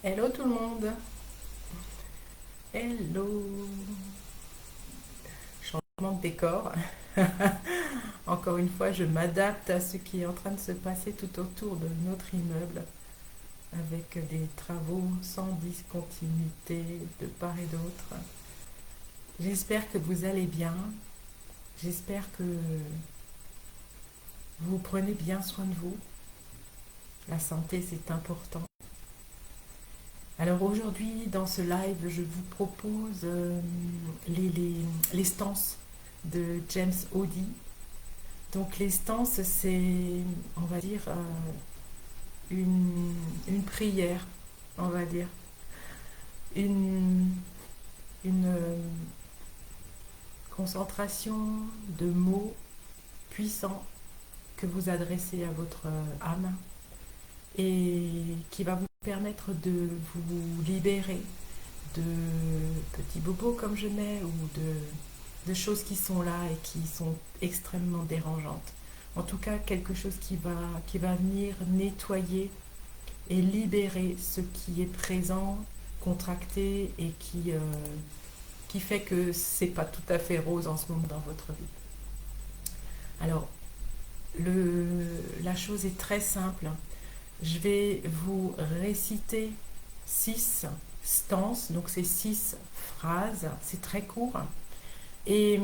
Hello tout le monde. Hello. Changement de décor. Encore une fois, je m'adapte à ce qui est en train de se passer tout autour de notre immeuble avec des travaux sans discontinuité de part et d'autre. J'espère que vous allez bien. J'espère que vous prenez bien soin de vous. La santé, c'est important. Alors aujourd'hui, dans ce live, je vous propose les stances de James Odie. Donc les stances, c'est, on va dire, une prière, on va dire, une, une concentration de mots puissants que vous adressez à votre âme et qui va vous permettre de vous libérer de petits bobos comme je mets ou de choses qui sont là et qui sont extrêmement dérangeantes. En tout cas, quelque chose qui va venir nettoyer et libérer ce qui est présent, contracté et qui fait que c'est pas tout à fait rose en ce moment dans votre vie. Alors, la chose est très simple. Je vais vous réciter 6 stances, donc c'est 6 phrases, c'est très court. Et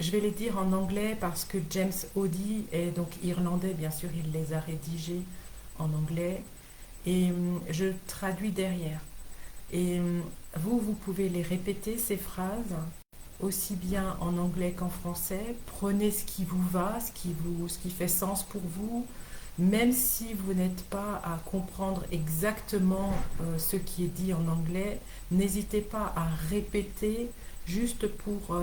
je vais les dire en anglais parce que James Odie est donc irlandais, bien sûr, il les a rédigées en anglais. Et je traduis derrière. Et vous pouvez les répéter, ces phrases, aussi bien en anglais qu'en français. Prenez ce qui vous va, ce qui fait sens pour vous, même si vous n'êtes pas à comprendre exactement ce qui est dit en anglais, n'hésitez pas à répéter juste pour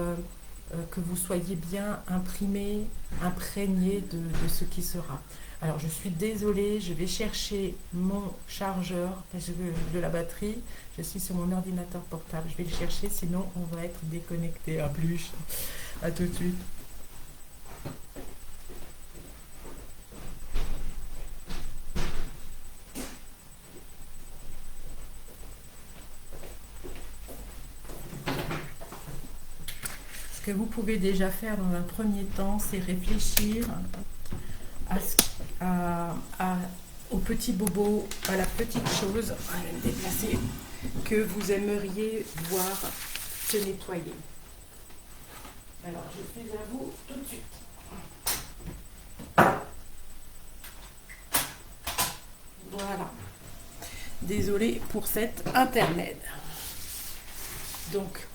que vous soyez bien imprimé, imprégné de ce qui sera. Alors je suis désolée, je vais chercher mon chargeur de la batterie. Je suis sur mon ordinateur portable, je vais le chercher, sinon on va être déconnecté. À plus, à tout de suite. Ce que vous pouvez déjà faire dans un premier temps, c'est réfléchir à, à- au petit bobo, à la petite chose, à me déplacer, que vous aimeriez voir se nettoyer. Alors, je suis à vous tout de suite. Voilà. Désolée pour cet intermède. Donc,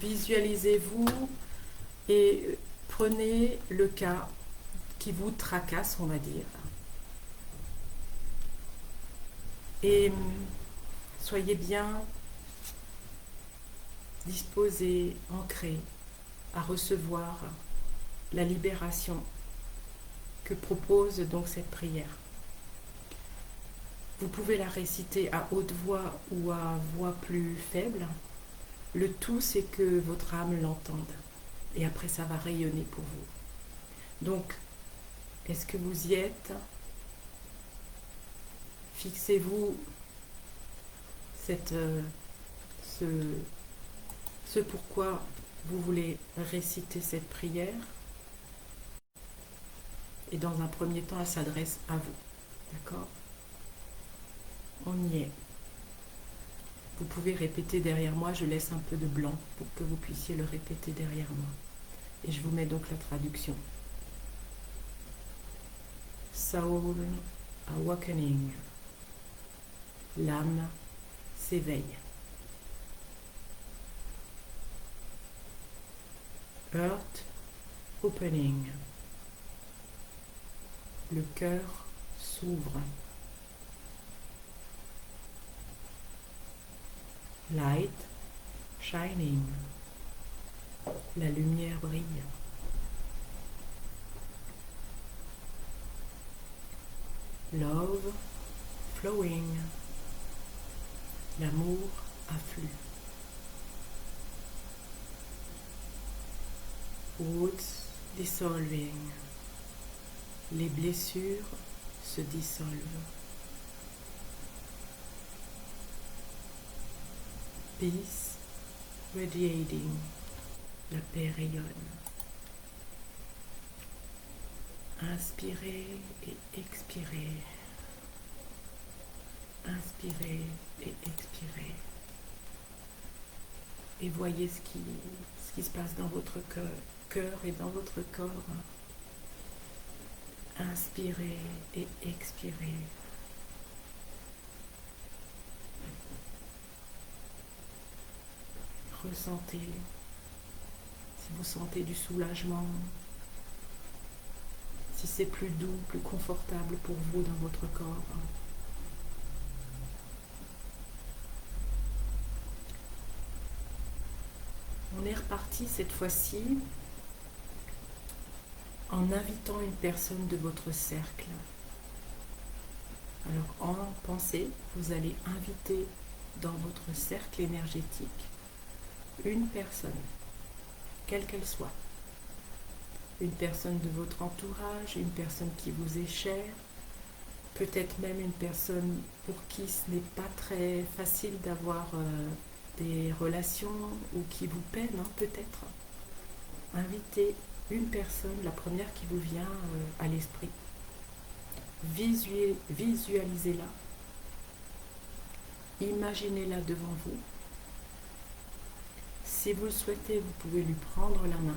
visualisez-vous et prenez le cas qui vous tracasse, on va dire. Et soyez bien disposé, ancré à recevoir la libération que propose donc cette prière. Vous pouvez la réciter à haute voix ou à voix plus faible. Le tout, c'est que votre âme l'entende. Et après, ça va rayonner pour vous. Donc, est-ce que vous y êtes? Fixez-vous cette, ce, ce pourquoi vous voulez réciter cette prière. Et dans un premier temps, elle s'adresse à vous. D'accord? On y est. Vous pouvez répéter derrière moi, je laisse un peu de blanc pour que vous puissiez le répéter derrière moi. Et je vous mets donc la traduction. Soul awakening. L'âme s'éveille. Heart opening. Le cœur s'ouvre. Light shining. La lumière brille. Love flowing. L'amour afflue. Wounds dissolving. Les blessures se dissolvent. Peace radiating. La paix rayonne. Inspirez et expirez. Inspirez et expirez. Et voyez ce qui se passe dans votre cœur et dans votre corps. Inspirez et expirez. Ressentez, si vous sentez du soulagement, si c'est plus doux, plus confortable pour vous dans votre corps. On est reparti cette fois-ci en invitant une personne de votre cercle. Alors en pensée, vous allez inviter dans votre cercle énergétique une personne, quelle qu'elle soit. Une personne de votre entourage, une personne qui vous est chère, peut-être même une personne pour qui ce n'est pas très facile d'avoir des relations ou qui vous peine, peut-être. Invitez une personne, la première qui vous vient à l'esprit. Visualisez-la. Imaginez-la devant vous. Si vous le souhaitez, vous pouvez lui prendre la main.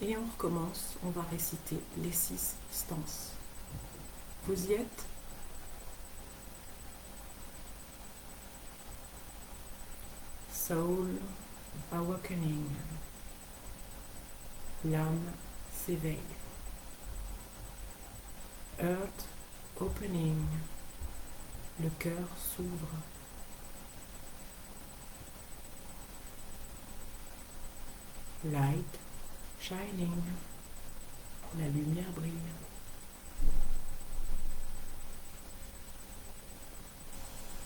Et on recommence, on va réciter les 6 stances. Vous y êtes? Soul awakening. L'âme s'éveille. Earth opening. Le cœur s'ouvre. Light shining. La lumière brille.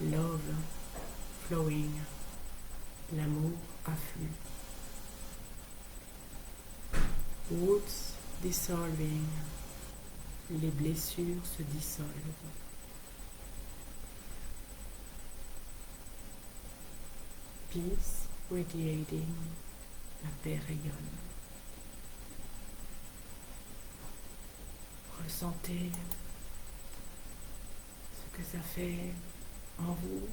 Love flowing. L'amour afflue. Wounds dissolving. Les blessures se dissolvent. Peace radiating. La paix rayonne. Ressentez ce que ça fait en vous,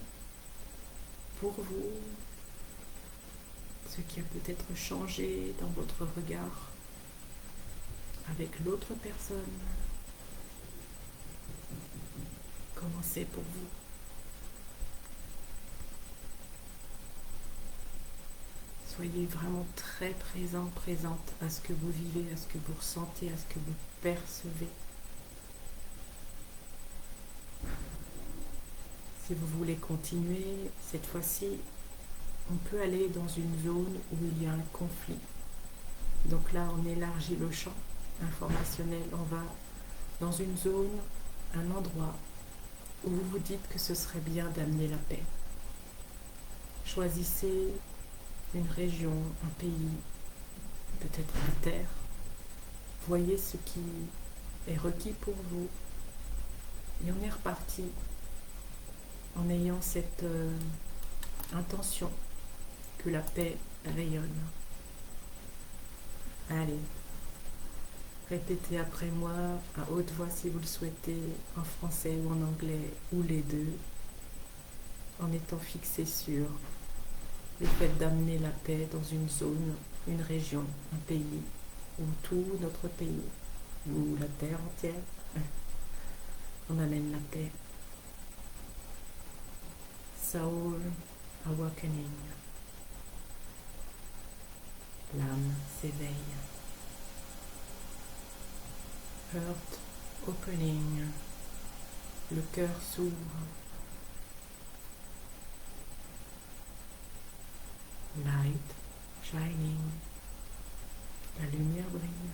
pour vous, ce qui a peut-être changé dans votre regard avec l'autre personne. Comment c'est pour vous? Soyez vraiment très présent, présente à ce que vous vivez, à ce que vous ressentez, à ce que vous percevez. Si vous voulez continuer, cette fois-ci, on peut aller dans une zone où il y a un conflit. Donc là, on élargit le champ informationnel. On va dans une zone, un endroit où vous vous dites que ce serait bien d'amener la paix. Choisissez une région, un pays, peut-être la terre. Voyez ce qui est requis pour vous. Et on est reparti en ayant cette intention que la paix rayonne. Allez, répétez après moi à haute voix si vous le souhaitez, en français ou en anglais, ou les deux, en étant fixé sur le fait d'amener la paix dans une zone, une région, un pays, ou tout notre pays, ou la terre entière. On amène la paix. Soul awakening. L'âme s'éveille. Heart opening. Le cœur s'ouvre. Light shining. La lumière brille.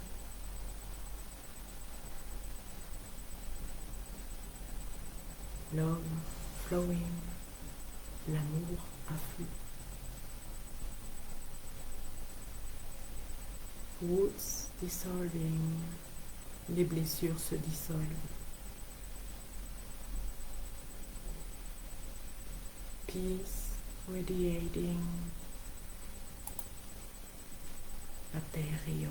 Love flowing. L'amour afflue. Wounds dissolving. Les blessures se dissolvent. Peace radiating. La paix rayonne.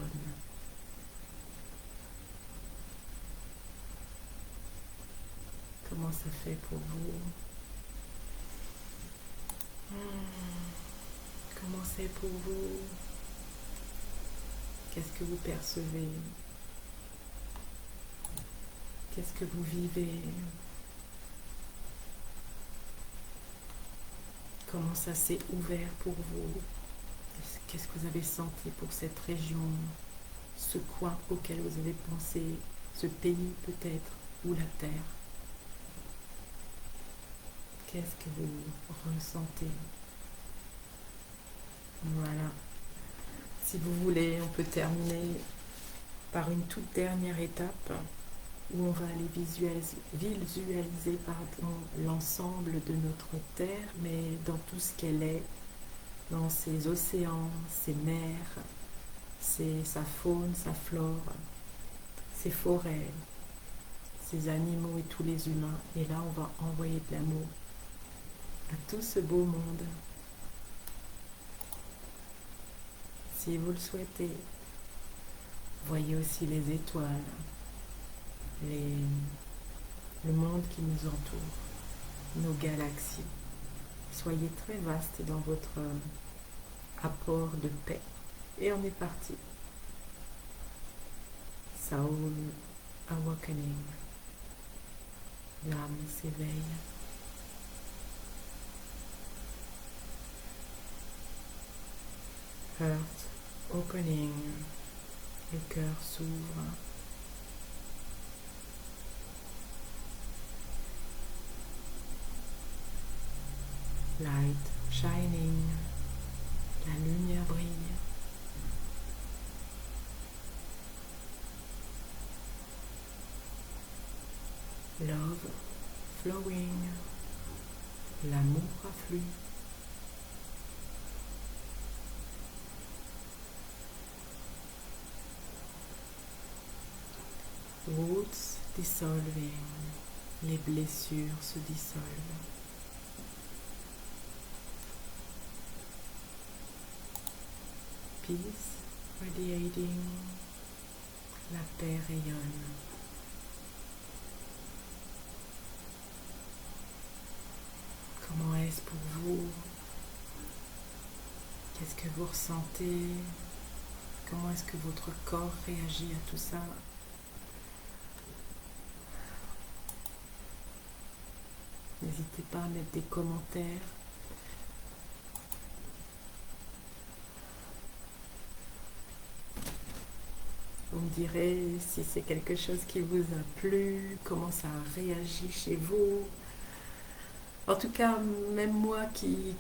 Comment ça fait pour vous? Comment c'est pour vous? Qu'est-ce que vous percevez? Qu'est-ce que vous vivez? Comment ça s'est ouvert pour vous? Qu'est-ce que vous avez senti pour cette région, ce coin auquel vous avez pensé, ce pays peut-être, ou la terre? Qu'est-ce que vous ressentez? Voilà. Si vous voulez, on peut terminer par une toute dernière étape où on va aller visualiser l'ensemble de notre Terre, mais dans tout ce qu'elle est, dans ses océans, ses mers, sa faune, sa flore, ses forêts, ses animaux et tous les humains. Et là, on va envoyer de l'amour à tout ce beau monde. Si vous le souhaitez, voyez aussi les étoiles, le monde qui nous entoure, nos galaxies. Soyez très vaste dans votre apport de paix. Et on est parti. Soul Awakening. L'âme s'éveille. Heart Opening. Le cœur s'ouvre. Light shining. La lumière brille. Love flowing. L'amour afflue. Roots dissolving. Les blessures se dissolvent. Peace radiating. La paix rayonne. Comment est-ce pour vous? Qu'est-ce que vous ressentez? Comment est-ce que votre corps réagit à tout ça? N'hésitez pas à mettre des commentaires. Vous me direz si c'est quelque chose qui vous a plu, comment ça a réagi chez vous. En tout cas, même moi qui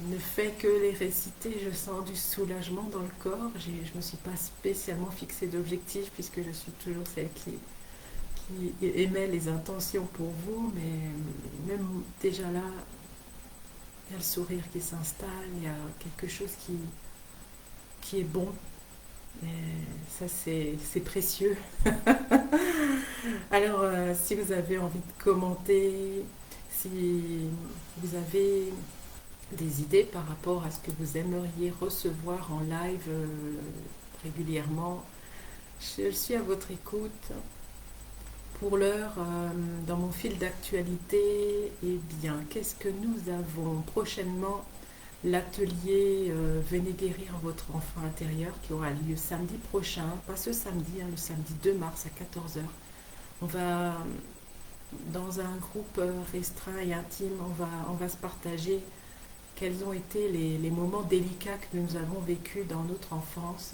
ne fais que les réciter, je sens du soulagement dans le corps. Je ne me suis pas spécialement fixé d'objectif puisque je suis toujours celle qui émet les intentions pour vous. Mais même déjà là, il y a le sourire qui s'installe, il y a quelque chose qui est bon. Et ça, c'est précieux. Alors, si vous avez envie de commenter, si vous avez des idées par rapport à ce que vous aimeriez recevoir en live régulièrement, je suis à votre écoute. Pour l'heure, dans mon fil d'actualité, eh bien, qu'est-ce que nous avons prochainement? L'atelier Venez guérir votre enfant intérieur qui aura lieu samedi prochain, pas ce samedi, le samedi 2 mars à 14 heures. On va, dans un groupe restreint et intime, on va se partager quels ont été les moments délicats que nous avons vécus dans notre enfance.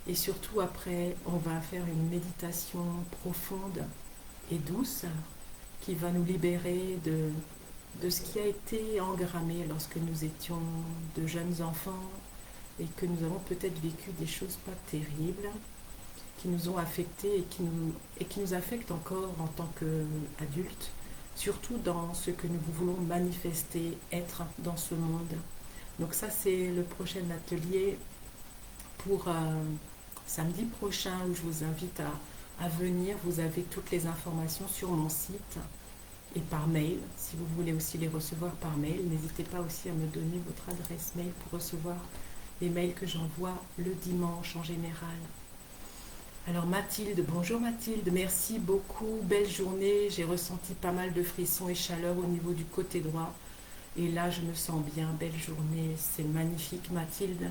Et surtout après, on va faire une méditation profonde et douce qui va nous libérer de ce qui a été engrammé lorsque nous étions de jeunes enfants et que nous avons peut-être vécu des choses pas terribles qui nous ont affectés et qui nous affectent encore en tant qu'adultes, surtout dans ce que nous voulons manifester, être dans ce monde. Donc ça, c'est le prochain atelier pour samedi prochain où je vous invite à venir. Vous avez toutes les informations sur mon site et par mail. Si vous voulez aussi les recevoir par mail, n'hésitez pas aussi à me donner votre adresse mail pour recevoir les mails que j'envoie le dimanche en général. Alors Mathilde, bonjour Mathilde, merci beaucoup, belle journée, j'ai ressenti pas mal de frissons et chaleur au niveau du côté droit. Et là, je me sens bien, belle journée, c'est magnifique Mathilde.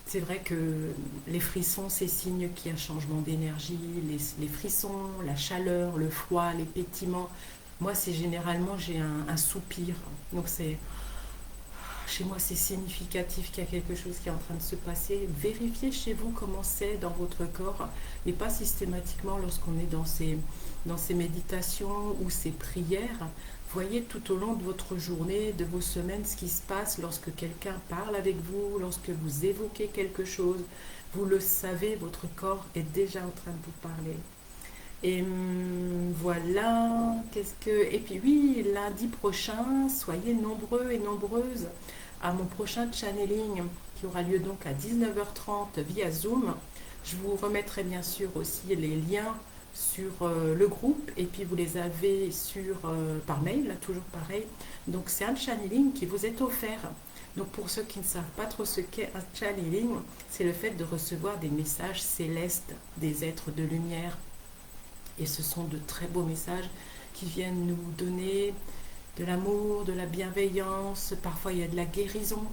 C'est vrai que les frissons, c'est signe qu'il y a un changement d'énergie. Les frissons, la chaleur, le froid, les pétillements. Moi, c'est généralement, j'ai un soupir. Donc, chez moi, c'est significatif qu'il y a quelque chose qui est en train de se passer. Vérifiez chez vous comment c'est dans votre corps et pas systématiquement lorsqu'on est dans ces méditations ou ces prières. Voyez tout au long de votre journée, de vos semaines, ce qui se passe lorsque quelqu'un parle avec vous, lorsque vous évoquez quelque chose. Vous le savez, votre corps est déjà en train de vous parler. Et voilà, Et puis oui, lundi prochain, soyez nombreux et nombreuses à mon prochain channeling qui aura lieu donc à 19h30 via Zoom. Je vous remettrai bien sûr aussi les liens sur le groupe et puis vous les avez par mail, toujours pareil. Donc c'est un channeling qui vous est offert. Donc pour ceux qui ne savent pas trop ce qu'est un channeling, c'est le fait de recevoir des messages célestes des êtres de lumière. Et ce sont de très beaux messages qui viennent nous donner de l'amour, de la bienveillance. Parfois, il y a de la guérison,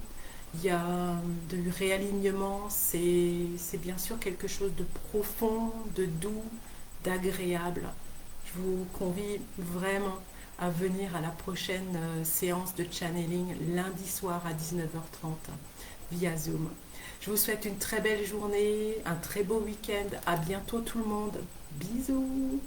il y a du réalignement. C'est bien sûr quelque chose de profond, de doux, d'agréable. Je vous convie vraiment à venir à la prochaine séance de channeling lundi soir à 19h30 via Zoom. Je vous souhaite une très belle journée, un très beau week-end. À bientôt tout le monde. Bisous.